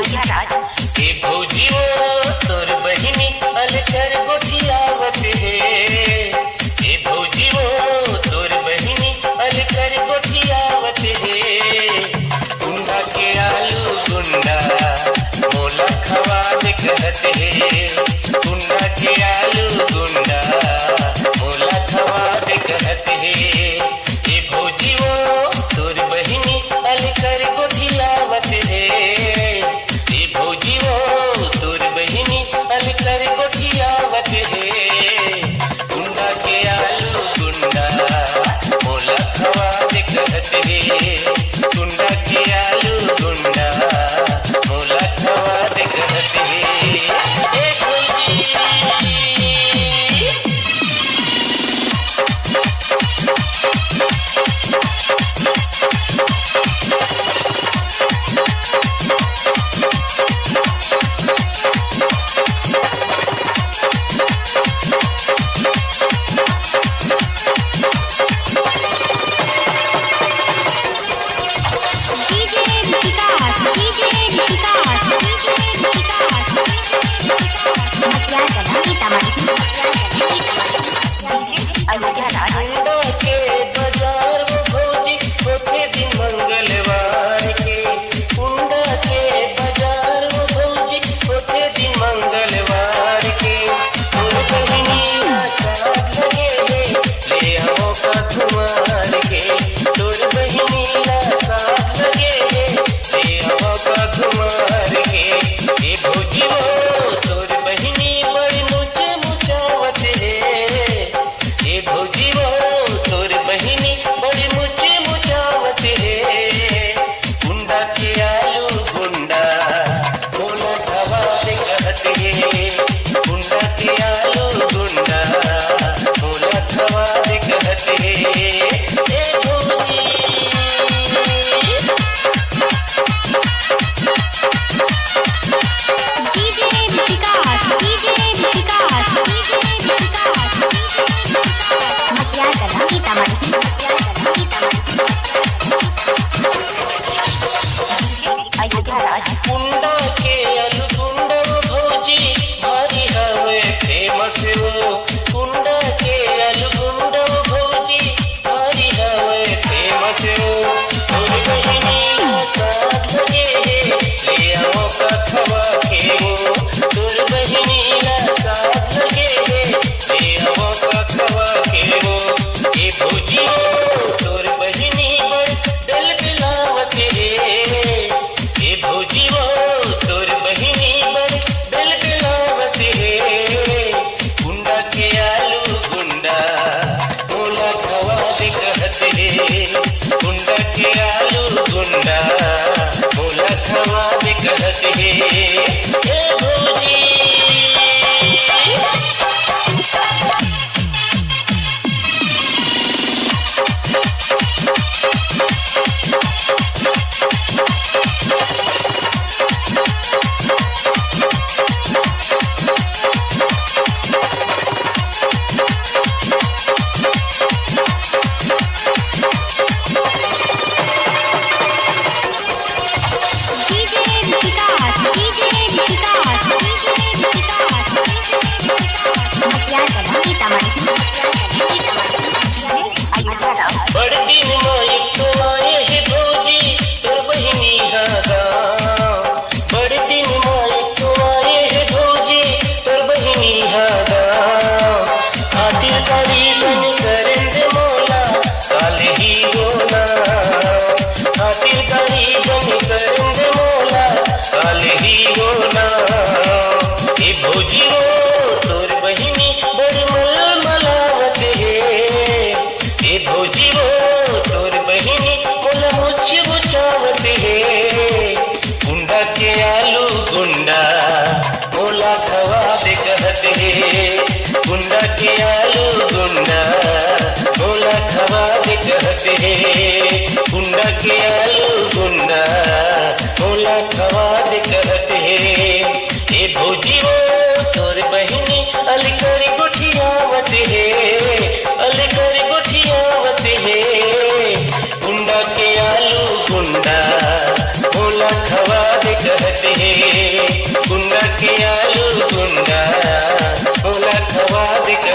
अयोध्या राज ए भौजी वो तोर बहिनी अलकर गोठियावत है। ए भौजी वो तोर बहिनी अलकर गोठियावत है। गुंडा के आलू गुंडा मोला खवा दे कहत है। गुंडा के आलू गुंडा मोला खवा दे कहत है। ए भौजी वो तोर बहिनी अलकर गोठियावत है। ए भौजी वो तोर बहिनी अलकर गोठियावत है। गुंडा के आलू गुंडा मोला खवा दे कहत है। गुंडा के आलू गुंडा मोला खवा दे कहत है। ए भौजी अयोध्या राज गुंडा के बाजार में भौजी होते दिन मंगलवार के। गुंडा के बाजार में भौजी होते दिन मंगलवार के। तोर बहिनी साथ लगे है ले हमो का धुमार के। तोर बहिनी साथ लगे है ले हमो का धुमार के। ए भौजी वो तोर बहिनी बड़ी मुझे मुचावत है। ए भौजी वो तोर बहिनी बड़ी मुझे मुचावत है। गुंडा के आलू गुंडा मोला खवा दे कहत है। गुंडा के आलू गुंडा मोला खवा दे कहत है। ए भौजी अयोध्या राज गुंडा के आलू गुंडा भौजी भारी हवे फेमस वो। गुंडा के आलू गुंडा भौजी भारी हवे फेमस वो। तोर बहिनी साथ लगे है ले आओ का खवा के वो। तोर बहिनी साथ लगे है ले आओ का खवा के वो। ए भौजी वो तोर बहिनी बड़ दिल बिलावत है। ए भौजी वो तोर बहिनी बड़ दिल बिलावत है। गुंडा के आलू गुंडा मोला खवा दे कहत है। गुंडा के आलू गुंडा मोला खवा दे कहत है। ए भौजी अयोध्या राज बड़ दिन में तो आए है भौजी तोर बहिनी गाँव। बड़ दिन में तो आए है भौजी तोर बहिनी गाँव। खातिरदारी बन करें दे मोला साले ही गोना। खातिरदारी बन करें दे मोला साले ही गोना। ए भौजी वो तोर बहिनी बड़ी मल मलावत है। ए भौजी वो तोर बहिनी मोला मुझ बुझावत है। गुंडा के आलू गुंडा मोला खवा दे कहत है। गुंडा के आलू गुंडा मोला खवा दे कहत है। गुंडा के आलू गुंडा मोला खवा दे कहत है। ए भौजी वो तोर बहिनी अलकर गोठियावत है। अलकर गोठियावत है। गुंडा के आलू गुंडा मोला खवा दे कहत है। रखवा दे